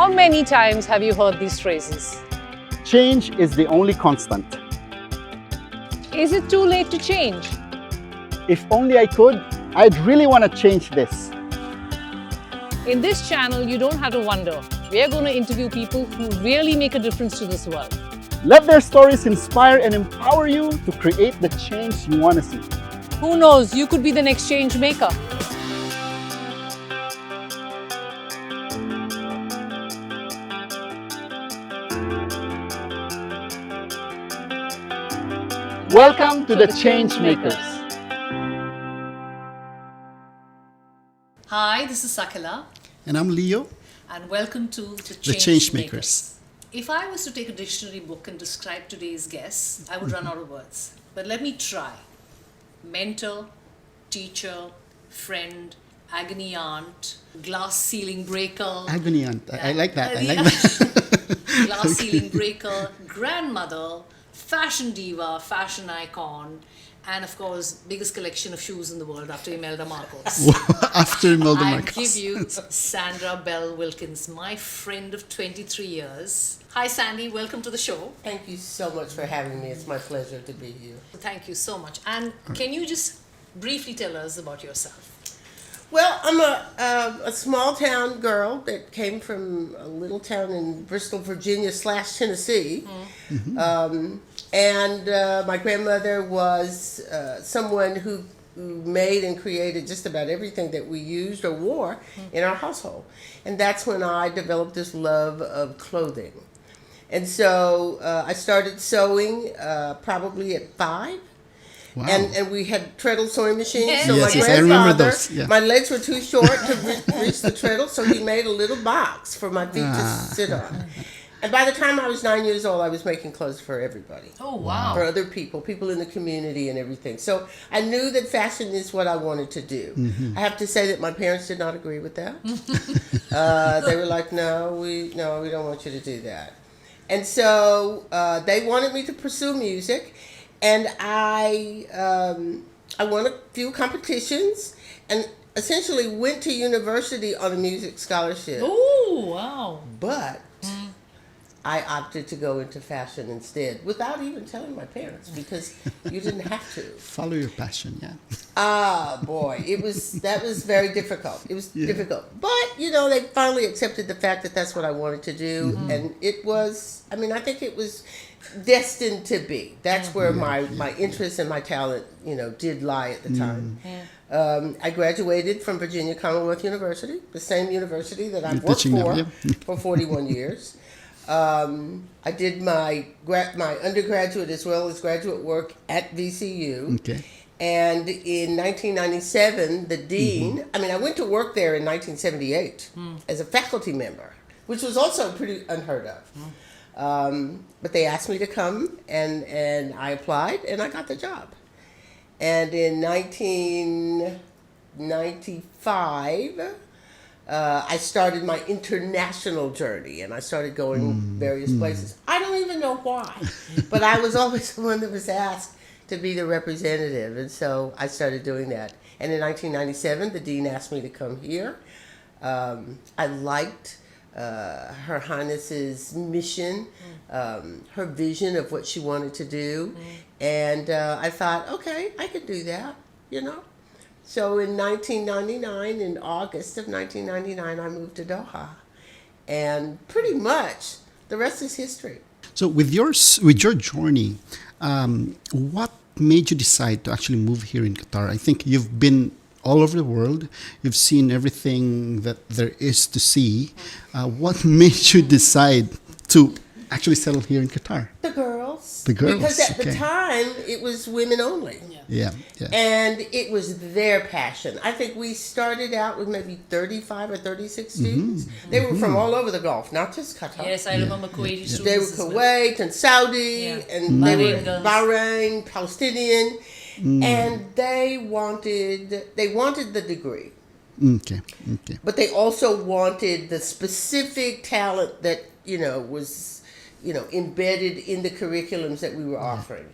How many times have you heard these phrases? Change is the only constant. Is it too late to change? If only I could, I'd really want to change this. In this channel, you don't have to wonder. We are going to interview people who really make a difference to this world. Let their stories inspire and empower you to create the change you want to see. Who knows, you could be the next change maker. Welcome to the Change Makers. Hi, this is Sakala, And I'm Leo, and welcome to the the Change Makers. If I was to take a dictionary book and describe today's guests, I would run out of words. But let me try. Mentor, teacher, friend, agony aunt, glass ceiling breaker. Agony aunt. I like that. I like Yeah. that. Glass ceiling breaker, grandmother, fashion diva, fashion icon, and of course, biggest collection of shoes in the world after Imelda Marcos. After Imelda I Marcos. give you Sandra Bell Wilkins, my friend of 23 years. Hi, Sandy. Welcome to the show. Thank you so much for having me. It's my pleasure to be here. Thank you so much. And can you just briefly tell us about yourself? Well, I'm a small town girl that came from a little town in Bristol, Virginia / Tennessee. And my grandmother was someone who made and created just about everything that we used or wore in our household. And that's when I developed this love of clothing. And so I started sewing probably at 5. Wow. And we had treadle sewing machines. Yes. So Yes, my yes, I remember grandfather, those, yeah. my legs were too short to reach the treadle, so he made a little box for my feet to sit on. And by the time I was 9 years old, I was making clothes for everybody. Oh, wow. For other people in the community and everything. So I knew that fashion is what I wanted to do. I have to say that my parents did not agree with that. They were like, no, we don't want you to do that. And so they wanted me to pursue music. And I won a few competitions and essentially went to university on a music scholarship. Oh, wow. But I opted to go into fashion instead without even telling my parents because you didn't have to. Follow your passion, yeah. Ah, boy, that was very difficult. It was difficult. But, they finally accepted the fact that that's what I wanted to do. And it was, I think it was destined to be. That's where my interest and my talent, did lie at the time. I graduated from Virginia Commonwealth University, the same university that I've worked for 41 years. I did my undergraduate as well as graduate work at VCU. Okay. And in 1997, the dean, I went to work there in 1978 as a faculty member, which was also pretty unheard of. But they asked me to come, and I applied, and I got the job. And in 1995, I started my international journey, and I started going various places. I don't even know why, but I was always the one that was asked to be the representative, and so I started doing that. And in 1997, the dean asked me to come here. I liked Her Highness's mission, her vision of what she wanted to do, and I thought, okay, I could do that, So in 1999, in August of 1999, I moved to Doha, and pretty much the rest is history. So with your journey, what made you decide to actually move here in Qatar? I think you've been all over the world. You've seen everything that there is to see. What made you decide to actually settle here in Qatar? The girls. The girls, Because at the time, it was women only. Yeah. And it was their passion. I think we started out with maybe 35 or 36 students. They were from all over the Gulf, not just Qatar. Yes, I remember Kuwaiti students. They were as well. Kuwait and Saudi, and they were Bahrain girls. Bahrain, Palestinian, and they wanted the degree. Okay. But they also wanted the specific talent that, was, embedded in the curriculums that we were offering.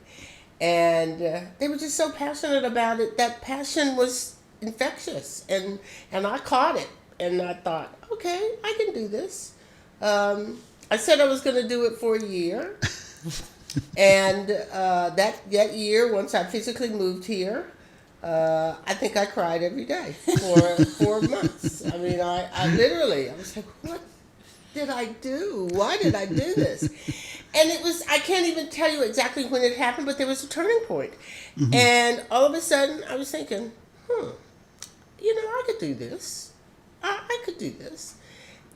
And they were just so passionate about it. That passion was infectious. And I caught it. And I thought, okay, I can do this. I said I was going to do it for a year. And that year, once I physically moved here, I think I cried every day for 4 months. I mean, I literally, I was like, what did I do? Why did I do this? And it was, I can't even tell you exactly when it happened, but there was a turning point. And all of a sudden, I was thinking, I could do this. I could do this.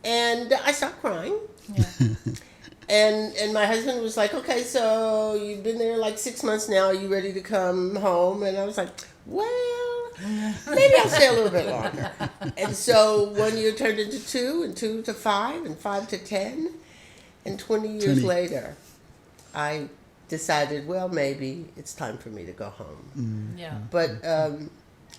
And I stopped crying. Yeah. And my husband was like, okay, so you've been there like 6 months now. Are you ready to come home? And I was like, well, maybe I'll stay a little bit longer. And so 1 year turned into 2, and 2 to 5, and 5 to 10. And 20 years later, I decided, well, maybe it's time for me to go home. Yeah. But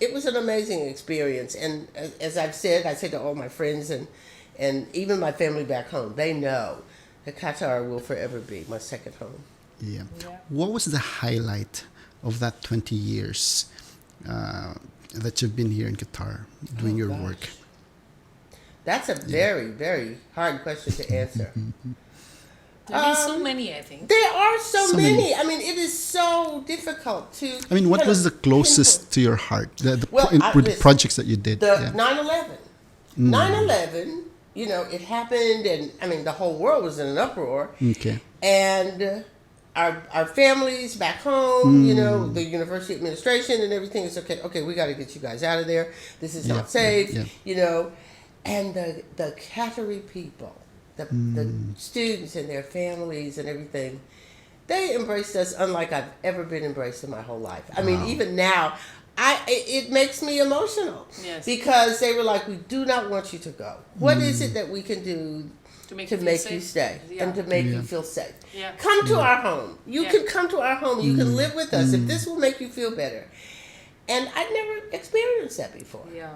it was an amazing experience. And as I've said, I said to all my friends and even my family back home, they know that Qatar will forever be my second home. Yeah. Yeah. What was the highlight of that 20 years that you've been here in Qatar doing your work? That's a very, very hard question to answer. There are so many, I think. There are so So many. many. I mean, it is so difficult to. I mean, what kind was the of closest pinpoint. to your heart? Well, With the listen, projects that you did? The Yeah. 9/11. 9/11. It happened, and I mean, the whole world was in an uproar. Okay. And our families back home, the university administration and everything is okay. Okay, we got to get you guys out of there. This is not safe. yeah. And the Qatari people, the students and their families and everything, they embraced us unlike I've ever been embraced in my whole life. I mean, even now, it makes me emotional. Yes. Because they were like, we do not want you to go. What is it that we can do To make to you feel make safe. you stay Yeah. and to make Yeah. you feel safe? Yeah. Come to our home. You Yeah. can come to our home. You can live with us if this will make you feel better. And I'd never experienced that before. Yeah.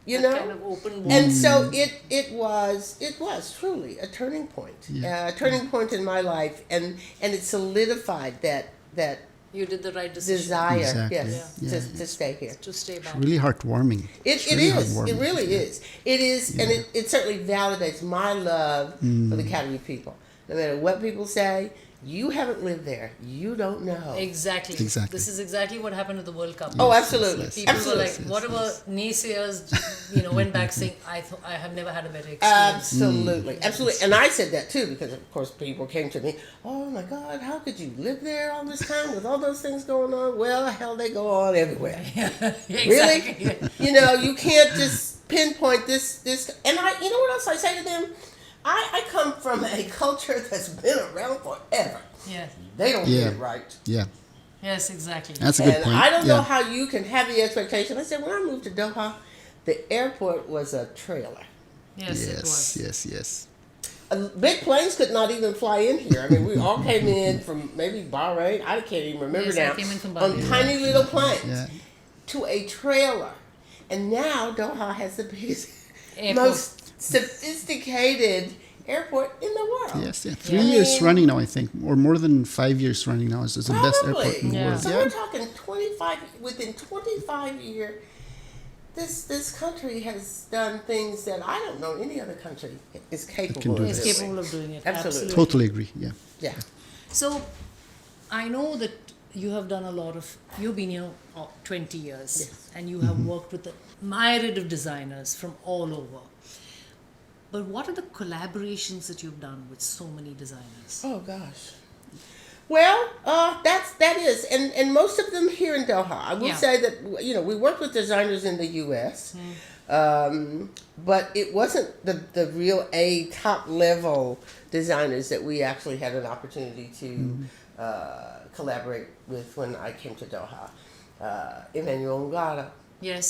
You That know? kind of open And so it was truly a turning point. Yeah. A turning point in my life, and it solidified that you did the right decision desire, Exactly. yes, Yeah. to stay here. to stay back. Really heartwarming. It really is. heartwarming. It really Yeah. is. It is, and it certainly validates my love for the Qatari people. No matter what people say, you haven't lived there. You don't know. Exactly. Exactly. This is exactly what happened at the World Cup. Oh, absolutely. yes, People Absolutely. were like, whatever naysayers, went back saying, I have never had a better experience. Absolutely, absolutely, and I said that too because, of course, people came to me. Oh my God, how could you live there all this time with all those things going on? Well, hell, they go on everywhere. Really, you can't just pinpoint this. And you know what else I say to them? I come from a culture that's been around forever. Yes. They don't Yeah. get it right. Yeah. Yes, exactly. That's a good And point. I don't know Yeah. how you can have the expectation. I said, when I moved to Doha, the airport was a trailer. Yes, it was. Yes. Big planes could not even fly in here. I mean, we all came in from maybe Bahrain. I can't even remember Yes, I now. came in from On Bahrain. tiny little planes Yeah. to a trailer. And now Doha has the biggest, Airport. most sophisticated airport in the world. Yes, yeah. 3 years running now, I think, or more than 5 years running now. It's the best airport in the Yeah. world. So Yeah. we're talking 25, within 25 years, this country has done things that I don't know any other country is capable do of Is this. doing. capable of doing it. Absolutely. Totally agree. Yeah. Yeah. So, I know that you have done a lot of, you've been here 20 years, Yes. and you have worked with a myriad of designers from all over. But what are the collaborations that you've done with so many designers? Oh gosh. Well, that is, and most of them here in Doha. I will Yeah. say that we work with designers in the U.S., but it wasn't the real top level designers that we actually had an opportunity to collaborate with when I came to Doha. Emmanuel Ngara, Yes,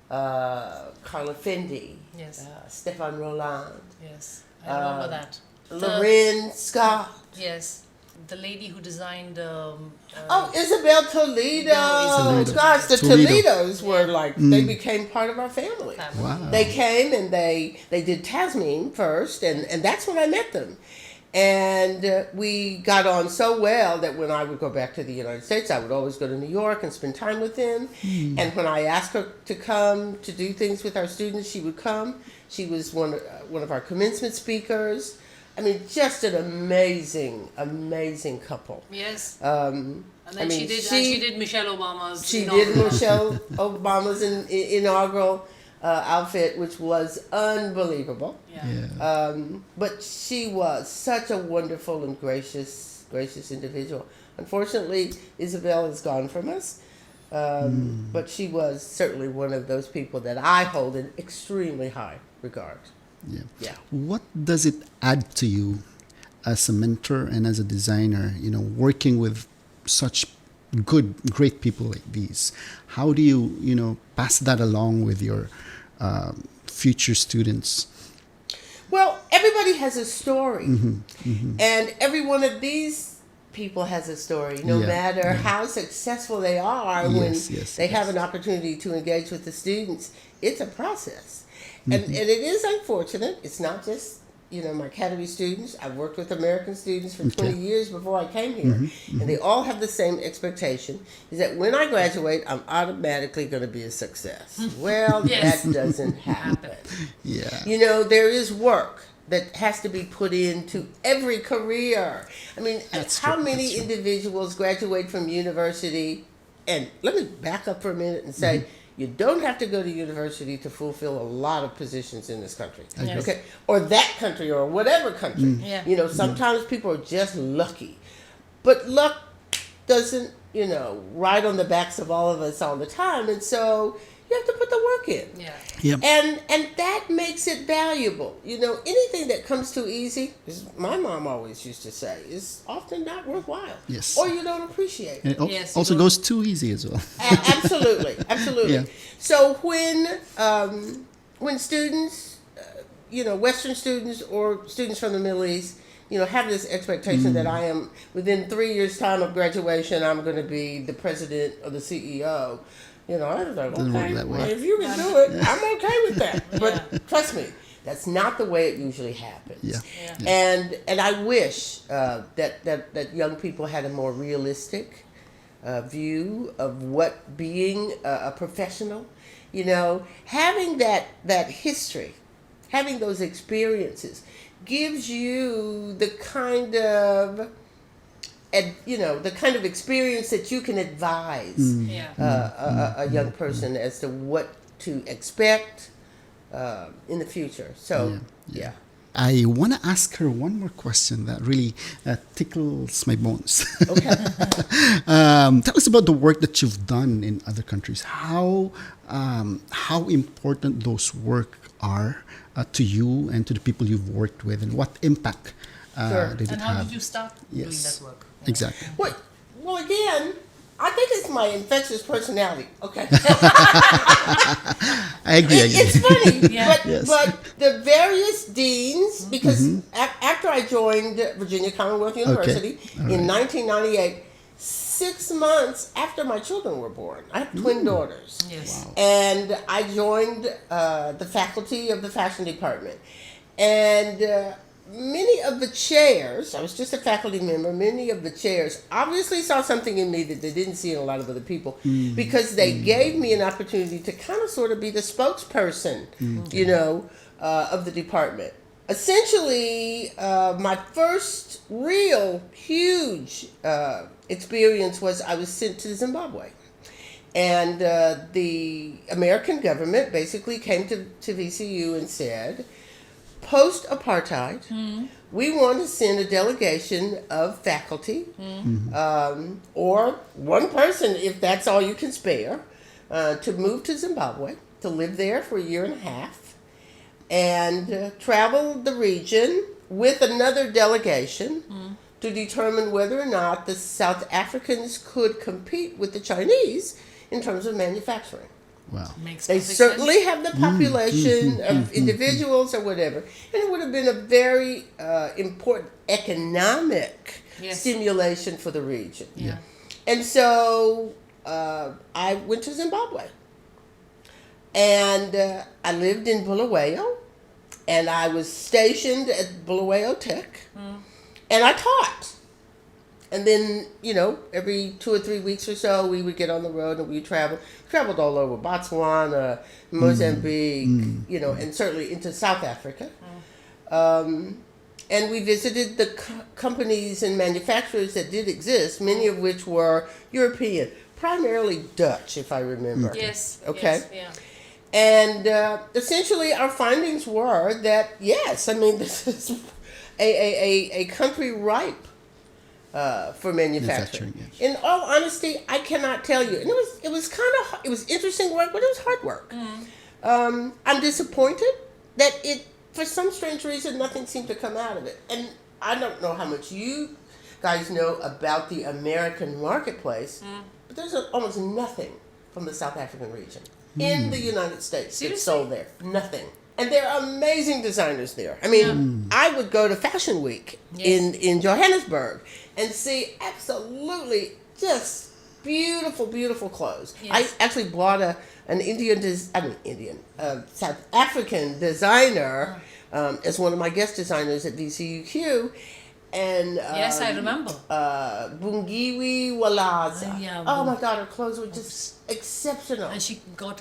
Carla Fendi, Yes. Stefan Roland, yes. I remember that. Loren Scott. Yes. The lady who designed. Oh, Isabel Toledo. Isabel. Gosh, the Toledo. Toledos were like, they became part of our family. Family. Wow. They came and they did Tasmine first, and that's when I met them. And we got on so well that when I would go back to the United States, I would always go to New York and spend time with them. And when I asked her to come to do things with our students, she would come. She was one of our commencement speakers. I mean, just an amazing couple. Yes. Um, And then I mean, she did Michelle Obama's. She inaugural. did Michelle Obama's inaugural outfit, which was unbelievable. Yeah. But she was such a wonderful and gracious individual. Unfortunately, Isabel is gone from us. But she was certainly one of those people that I hold in extremely high regard. Yeah. Yeah. What does it add to you as a mentor and as a designer, working with such great people like these? How do you, pass that along with your future students? Well, everybody has a story. And every one of these people has a story, no matter how successful they are when they have an opportunity to engage with the students. It's a process. And it is unfortunate. It's not just, my academy students. I've worked with American students for 20 years before I came here. And they all have the same expectation, is that when I graduate, I'm automatically going to be a success. Well, Yes. that doesn't happen. Yeah. There is work that has to be put into every career. I mean, how many individuals graduate from university? And let me back up for a minute and say, you don't have to go to university to fulfill a lot of positions in this country. Yes. Okay? Or that country or whatever country. Yeah. Sometimes people are just lucky. But luck doesn't, ride on the backs of all of us all the time. And so you have to put the work in. Yeah. Yep. And that makes it valuable. Anything that comes too easy, as my mom always used to say, is often not worthwhile. Yes. Or you don't appreciate And it. it Yes, also you don't- goes too easy as well. Absolutely. Yeah. So when students, Western students or students from the Middle East, have this expectation that I am, within 3 years' time of graduation, I'm going to be the president or the CEO. I was like, Doesn't work okay, that way. well, if you can do it, I'm okay with that. But trust me, that's not the way it usually happens. Yeah. And I wish that young people had a more realistic view of what being a professional, having that history, having those experiences gives you the kind of experience that you can advise Yeah. a young person as to what to expect in the future. So, yeah. I want to ask her one more question that really tickles my bones. Okay. Tell us about the work that you've done in other countries. How important those work are to you and to the people you've worked with, and what impact Sure. did it And how have? did you start doing Yes. that work? Exactly. Well, again, I think it's my infectious personality. Okay. I agree. It's funny, Yeah. but Yes. but the various deans, because after I joined Virginia Commonwealth University in 1998, 6 months after my children were born, I have twin daughters. Yes. Wow. And I joined the faculty of the fashion department. And many of the chairs, I was just a faculty member, many of the chairs obviously saw something in me that they didn't see in a lot of other people, because they gave me an opportunity to kind of sort of be the spokesperson, of the department. Essentially, my first real huge experience was I was sent to Zimbabwe. And the American government basically came to VCU and said, post-apartheid, we want to send a delegation of faculty, or one person, if that's all you can spare, to move to Zimbabwe, to live there for a year and a half, and travel the region with another delegation to determine whether or not the South Africans could compete with the Chinese in terms of manufacturing. Wow. Makes They perfect certainly sense. have the population of individuals or whatever. And it would have been a very important economic stimulation for the region. Yeah. And so I went to Zimbabwe. And I lived in Bulawayo. And I was stationed at Bulawayo Tech. And I taught. And then, every 2 or 3 weeks or so, we would get on the road and we traveled all over Botswana, Mozambique, and certainly into South Africa. And we visited the companies and manufacturers that did exist, many of which were European, primarily Dutch, if I remember. Yes. Okay. Yes, yeah. And essentially, our findings were that yes, I mean this is a country ripe for manufacturing. Yes. In all honesty, I cannot tell you. And it was interesting work, but it was hard work. I'm disappointed that for some strange reason, nothing seemed to come out of it. And I don't know how much you guys know about the American marketplace, but there's almost nothing from the South African region in the United States that's sold there. Nothing. And there are amazing designers there. I mean, I would go to Fashion Week in Johannesburg and see absolutely just beautiful, beautiful clothes. Yes. I actually bought an South African designer as one of my guest designers at VCUQ. And Yes, I remember. Bungiwi Walaza. Yeah, oh my God, her clothes were just exceptional. And she got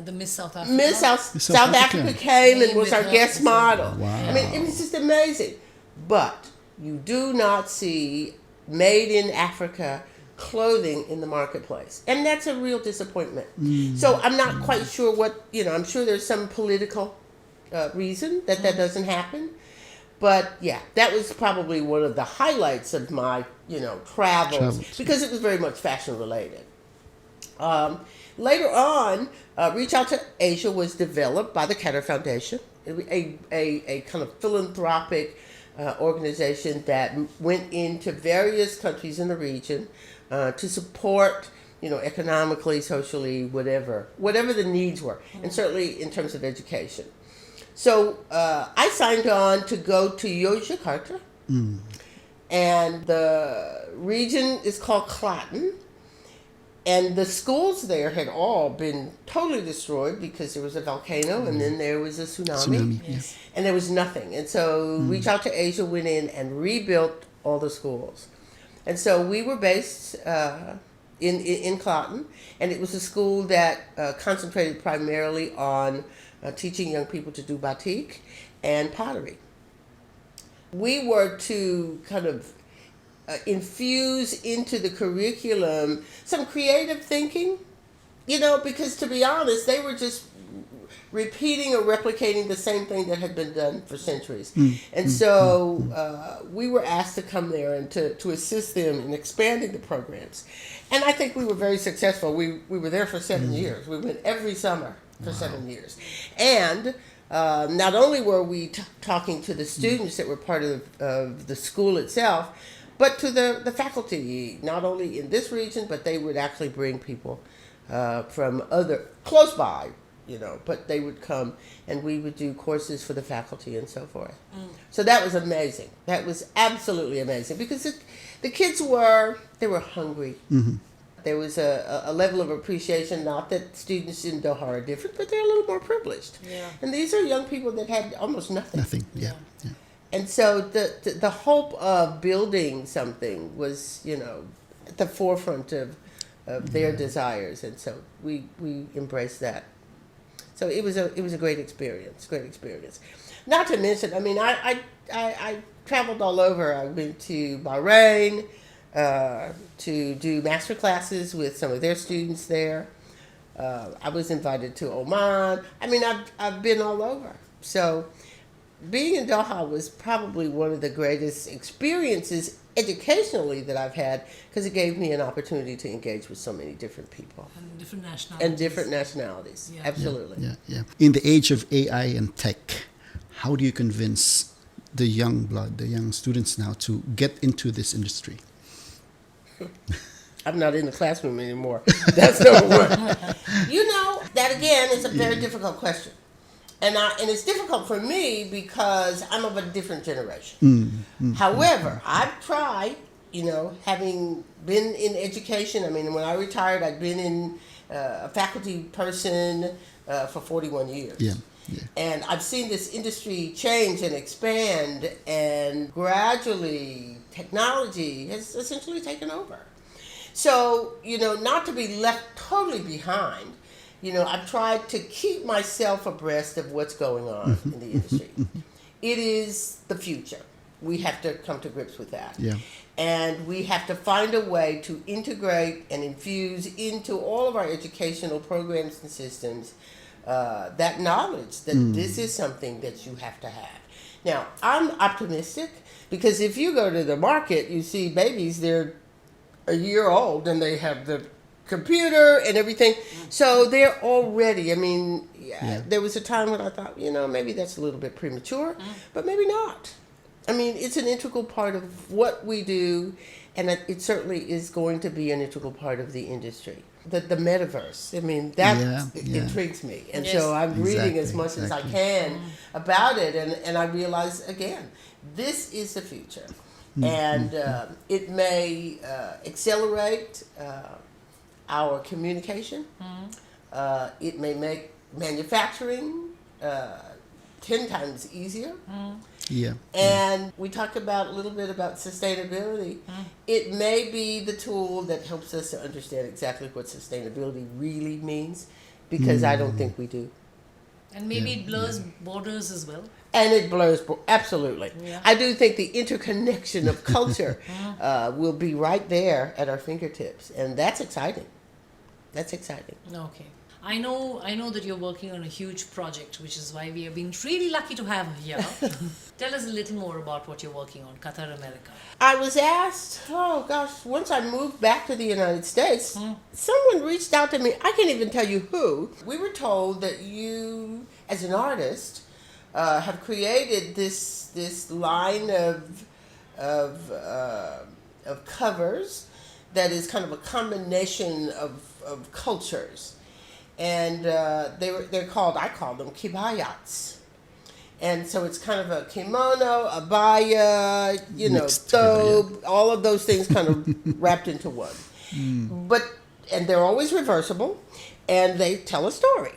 the Miss South Africa. Miss South Africa came and was our guest model. Wow. I mean, it was just amazing. But you do not see made in Africa clothing in the marketplace. And that's a real disappointment. So I'm not quite sure I'm sure there's some political reason that doesn't happen. But yeah, that was probably one of the highlights of my, travels. Because it was very much fashion related. Later on, Reach Out to Asia was developed by the Qatar Foundation, a kind of philanthropic organization that went into various countries in the region to support, economically, socially, whatever the needs were, and certainly in terms of education. So I signed on to go to Yogyakarta, and the region is called Klaten. And the schools there had all been totally destroyed because there was a volcano and then there was a tsunami. Yes. And there was nothing. And so Reach Out to Asia went in and rebuilt all the schools. And so we were based in Klaten, and it was a school that concentrated primarily on teaching young people to do batik and pottery. We were to kind of infuse into the curriculum some creative thinking, because to be honest, they were just repeating or replicating the same thing that had been done for centuries. And so we were asked to come there and to assist them in expanding the programs. And I think we were very successful. We were there for 7 years. We went every summer for 7 years. And not only were we talking to the students that were part of the school itself, but to the faculty, not only in this region, but they would actually bring people from close by, but they would come and we would do courses for the faculty and so forth. So that was amazing. That was absolutely amazing because the kids were hungry. There was a level of appreciation, not that students in Doha are different, but they're a little more privileged. Yeah. And these are young people that had almost nothing. Nothing, yeah. And so the hope of building something was, at the forefront of their desires, and so we embraced that. So it was a great experience. Not to mention, I mean, I traveled all over. I went to Bahrain to do master classes with some of their students there. I was invited to Oman. I mean, I've been all over. So being in Doha was probably one of the greatest experiences educationally that I've had because it gave me an opportunity to engage with so many different people. And different nationalities. Yeah. Absolutely. Yeah. In the age of AI and tech, how do you convince the young blood, the young students now to get into this industry? I'm not in the classroom anymore. That's number one. That again is a very difficult question. And it's difficult for me because I'm of a different generation. However, I've tried, having been in education. I mean, when I retired, I'd been in a faculty person for 41 years. Yeah. And I've seen this industry change and expand, and gradually technology has essentially taken over. So, not to be left totally behind, I've tried to keep myself abreast of what's going on in the industry. It is the future. we have to come to grips with that. Yeah. And we have to find a way to integrate and infuse into all of our educational programs and systems that knowledge that this is something that you have to have. Now, I'm optimistic because if you go to the market, you see babies, they're a year old and they have the computer and everything. So they're already, I mean, there was a time when I thought, maybe that's a little bit premature, but maybe not. I mean, it's an integral part of what we do, and it certainly is going to be an integral part of the industry. The metaverse, I mean, that intrigues me. And so I'm reading as much as I can about it, and I realize, again, this is the future. And it may accelerate our communication. It may make manufacturing 10 times easier. Yeah. And we talk about a little bit about sustainability. It may be the tool that helps us to understand exactly what sustainability really means, because I don't think we do. And maybe it blurs borders as well. And it blurs, absolutely. Yeah. I do think the interconnection of culture will be right there at our fingertips, and that's exciting. That's exciting. Okay. I know that you're working on a huge project, which is why we have been really lucky to have you here. Tell us a little more about what you're working on, Qatar America. I was asked, once I moved back to the United States, someone reached out to me. I can't even tell you who. We were told that you, as an artist, have created this line of covers that is kind of a combination of cultures. And I called them kibayats. And so it's kind of a kimono, abaya, thobe, all of those things kind of wrapped into one. And they're always reversible, and they tell a story.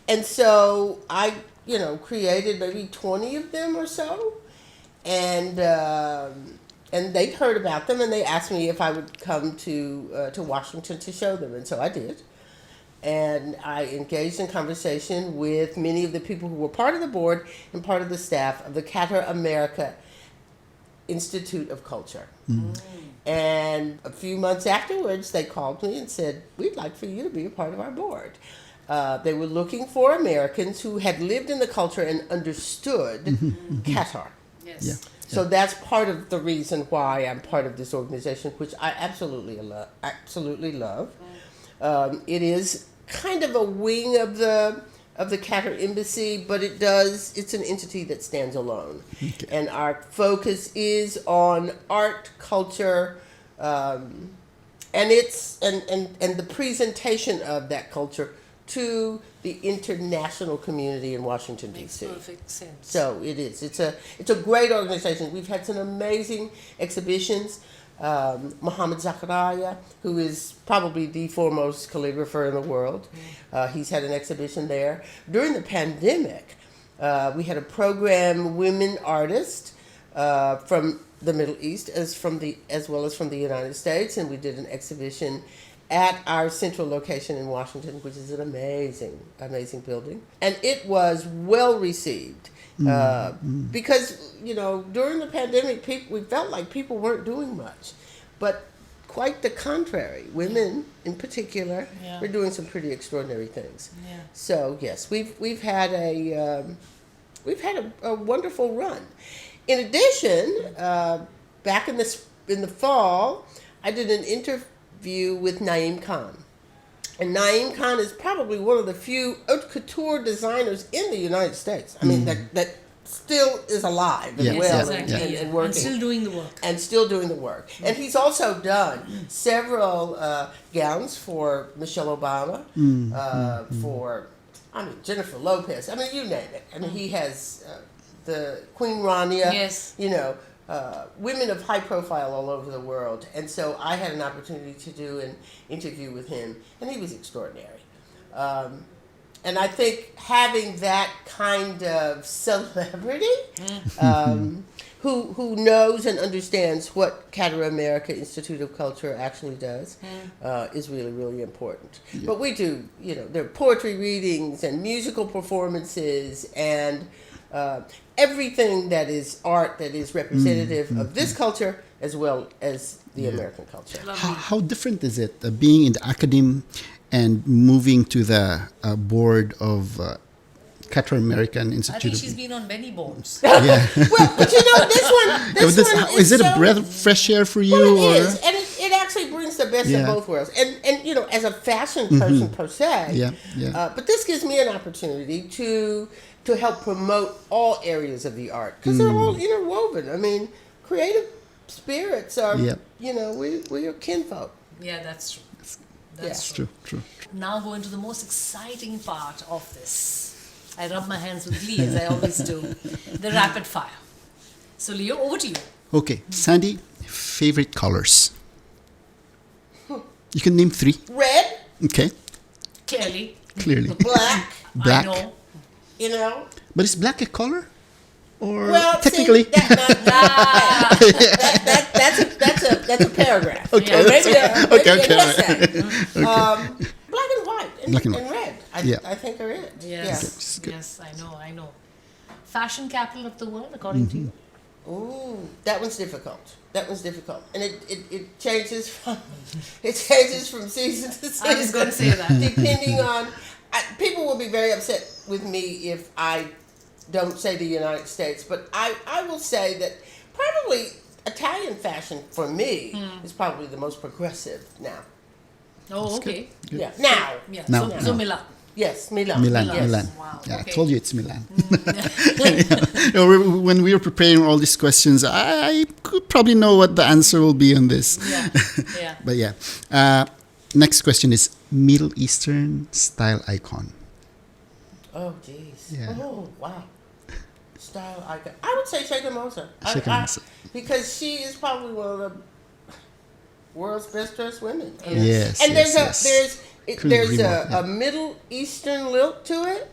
And so I, created maybe 20 of them or so, and they heard about them, and they asked me if I would come to Washington to show them, and so I did. And I engaged in conversation with many of the people who were part of the board and part of the staff of the Qatar America Institute of Culture. And a few months afterwards, they called me and said, "We'd like for you to be a part of our board." They were looking for Americans who had lived in the culture and understood Qatar. Yes. Yeah. So that's part of the reason why I'm part of this organization, which I absolutely love. It is kind of a wing of the Qatar embassy, but it's an entity that stands alone. Okay. And our focus is on art, culture, and the presentation of that culture to the international community in Washington, Makes D.C. perfect sense. So it is. It's a great organization. We've had some amazing exhibitions. Mohammed Zakaria, who is probably the foremost calligrapher in the world. He's had an exhibition there. During the pandemic, we had a program, Women Artists, from the Middle East as well as from the United States, and we did an exhibition at our central location in Washington, which is an amazing building. And it was well received. Because, during the pandemic, we felt like people weren't doing much. But quite the contrary. Women, in particular, were doing some pretty extraordinary things. Yeah. So, yes, we've had a wonderful run. In addition, back in the fall, I did an interview with Naeem Khan. And Naeem Khan is probably one of the few haute couture designers in the United States. I mean, that still is alive and well and working. And still doing the work. And still doing the work. And he's also done several gowns for Michelle Obama, for Jennifer Lopez. You name it. He has the Queen Rania. Yes. Women of high profile all over the world. And so I had an opportunity to do an interview with him, and he was extraordinary. And I think having that kind of celebrity, who knows and understands what Qatar America Institute of Culture actually does, is really, really important. Yeah. But we do, there are poetry readings and musical performances and everything that is art that is representative of this culture as well as the American culture. How different is it being in the academe and moving to the board of Qatar American I Institute? think of- she's been on many boards. yeah. Well, but this one Is it a so- breath of fresh air for you? Well, or? it is, and it actually brings the best Yeah. of both worlds. And as a fashion person per se, Yeah, yeah. but this gives me an opportunity to help promote all areas of the art because they're all interwoven. I mean, creative spirits are, Yep. we are kinfolk. Yeah, that's true. Yeah. That's True, true. Now go into the most exciting part of this. I rub my hands with glee as I always do. The rapid fire. So Leo, over to you. Okay, Sandy, favorite colors? You can name 3. Red, Okay, Clearly. clearly. black, Black. I know. you know. But is black a color? Or Well, technically? see, that's a paragraph. Okay, Or maybe okay, an okay. essay. Black and white and, Black and and red. Yeah. I think are it. Yes. It's good. Yes, I know. Fashion capital of the world, according to you. Ooh, that one's difficult. And it changes from season to season. I was going to say that. Depending on people will be very upset with me if I don't say the United States, but I will say that probably Italian fashion for me is probably the most progressive now. Oh, okay. Good. Yeah, now. Yeah. Now, So now. Milan. Yes, Milan. Milan, Yes. Milan. Wow, Yeah, okay. I told you it's Milan. When we were preparing all these questions, I could probably know what the answer will be on this. Yeah. Yeah. But yeah. Next question is Middle Eastern style icon. Oh, jeez. Yeah. Oh, wow. Style icon. I would say Sheikha Moza. Sheikha Moza. Because she is probably one of the world's best dressed women. I mean, Yes, and yes, there's yes. Couldn't there's agree more, yeah. a Middle Eastern lilt to it,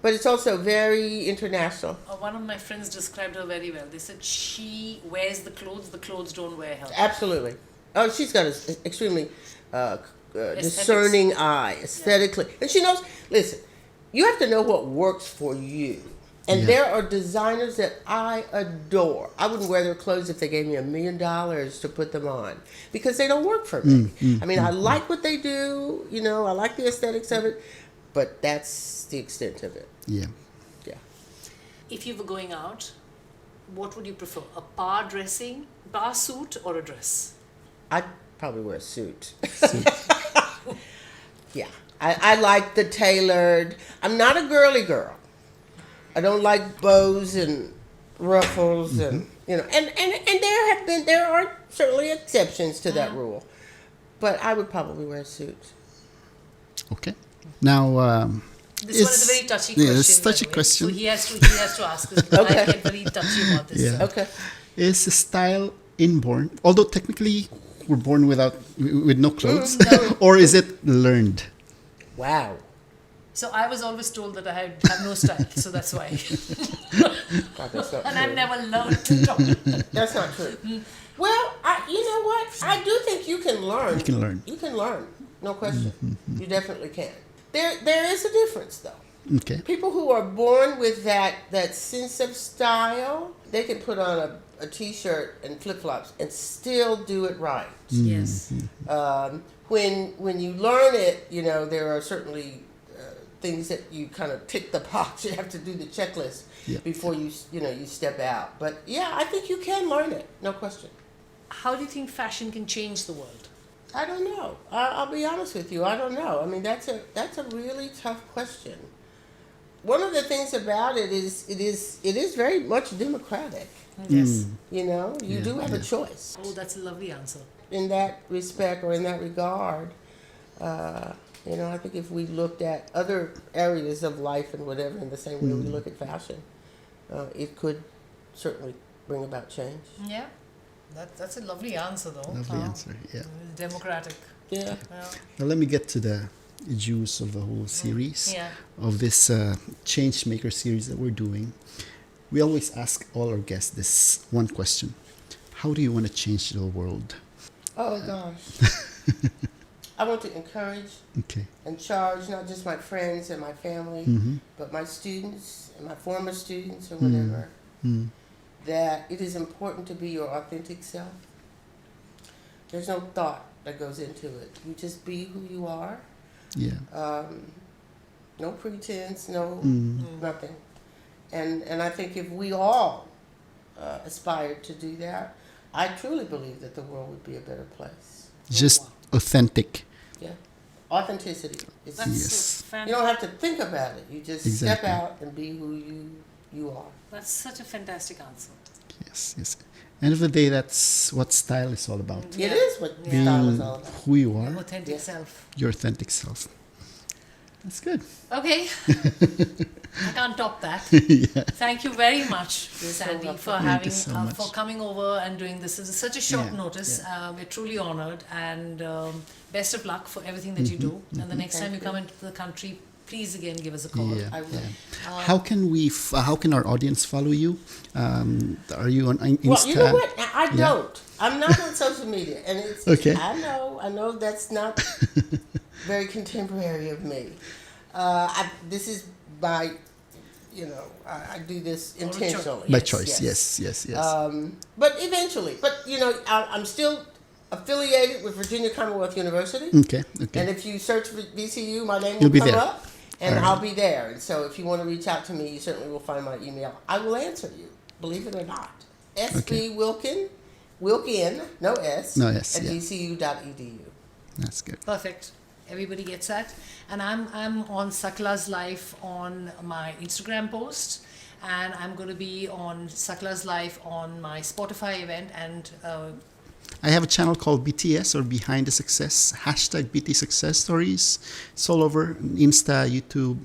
but it's also very international. One of my friends described her very well. They said she wears the clothes don't wear her. Absolutely. Oh, she's got an extremely discerning eye, aesthetically. And she knows, listen, you have to know what works for you. And Yeah. there are designers that I adore. I wouldn't wear their clothes if they gave me $1 million to put them on because they don't work for me. I mean, I like what they do, I like the aesthetics of it, but that's the extent of it. Yeah. Yeah. If you were going out, what would you prefer? A bar suit or a dress? I'd probably wear a suit. Yeah. I like the tailored. I'm not a girly girl. I don't like bows and ruffles and there are certainly exceptions to that rule. But I would probably wear a suit. Okay. Now, This one is a very touchy question. Yeah, it's a by touchy the way. question. So he has to ask this. Because Okay. I get very touchy about this. Yeah. Okay. Is the style inborn? Although technically we're born with no clothes, or is it learned? Wow. So I was always told that I have no style, so that's why. God, that's not And I've true. never learned to talk. That's not true. Well, you know what? I do think you can learn. You can learn. You can learn. No question. You definitely can. There is a difference, though. Okay. People who are born with that sense of style, they can put on a t-shirt and flip-flops and still do it right. Yes. When you learn it, there are certainly things that you kind of tick the box. You have to do the checklist Yeah. before you step out. But yeah, I think you can learn it. No question. How do you think fashion can change the world? I don't know. I'll be honest with you. I don't know. I mean, that's a really tough question. One of the things about it is it is very much democratic. Yes. You do have a choice Oh, that's a lovely answer. in that respect or in that regard. I think if we looked at other areas of life and whatever in the same way we look at fashion, it could certainly bring about change. Yeah. That's a lovely answer, though. Lovely answer. Yeah. Democratic. Yeah. Now let me get to the juice of the whole series, Yeah. of this change maker series that we're doing. We always ask all our guests this one question: how do you want to change the world? Oh gosh. I want to encourage Okay. and charge not just my friends and my family, Mm-hmm. but my students and my former students or whatever, that it is important to be your authentic self. There's no thought that goes into it. You just be who you are. Yeah. No pretense, no nothing. And I think if we all aspired to do that, I truly believe that the world would be a better place. Just authentic. Yeah. Authenticity. It's, That's Yes. so you fantastic. don't have to think about it. You just step Exactly. out and be who you are. That's such a fantastic answer. Yes. Yes. End of the day, that's what style is all about. It is what Yeah. style is Being all about. who you are, Authentic Yeah. self. your authentic self. That's good. Okay. I can't top that. Yeah. Thank you very much, Sandy, for Thank having you so much. for coming over and doing this. This is such a short Yeah, notice. We're truly honored, and best of luck for everything that you do. And the next time you come into the country, please again give us a call. Yeah. I will. How can how can our audience follow you? Are you on Insta? Well, you know what? I Yeah. don't. I'm not on social media, and it's. Okay. I know that's not very contemporary of me. This is by, I do this intentionally. By choice. Yes. But eventually, I'm still affiliated with Virginia Commonwealth University. Okay. Okay. And if you search for VCU, my name You'll will be come there. up, and All right. I'll be there. And so, if you want to reach out to me, you certainly will find my email. I will answer you, believe it or not. SB Wilkin, no S, No S, at yeah. vcu.edu. That's good. Perfect. Everybody gets that. And I'm on Sakala's Life on my Instagram post, and I'm going to be on Sakala's Life on my Spotify event, and I have a channel called BTS, or Behind the Success, hashtag BT Success Stories. It's all over Insta, YouTube,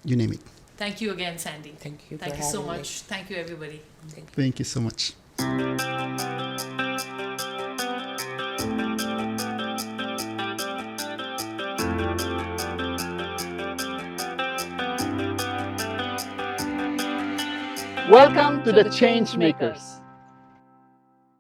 you name it. thank you again, Sandy. Thank you for Thank you so having me. much. Thank you, everybody. Thank you so much. Welcome to the Change Makers.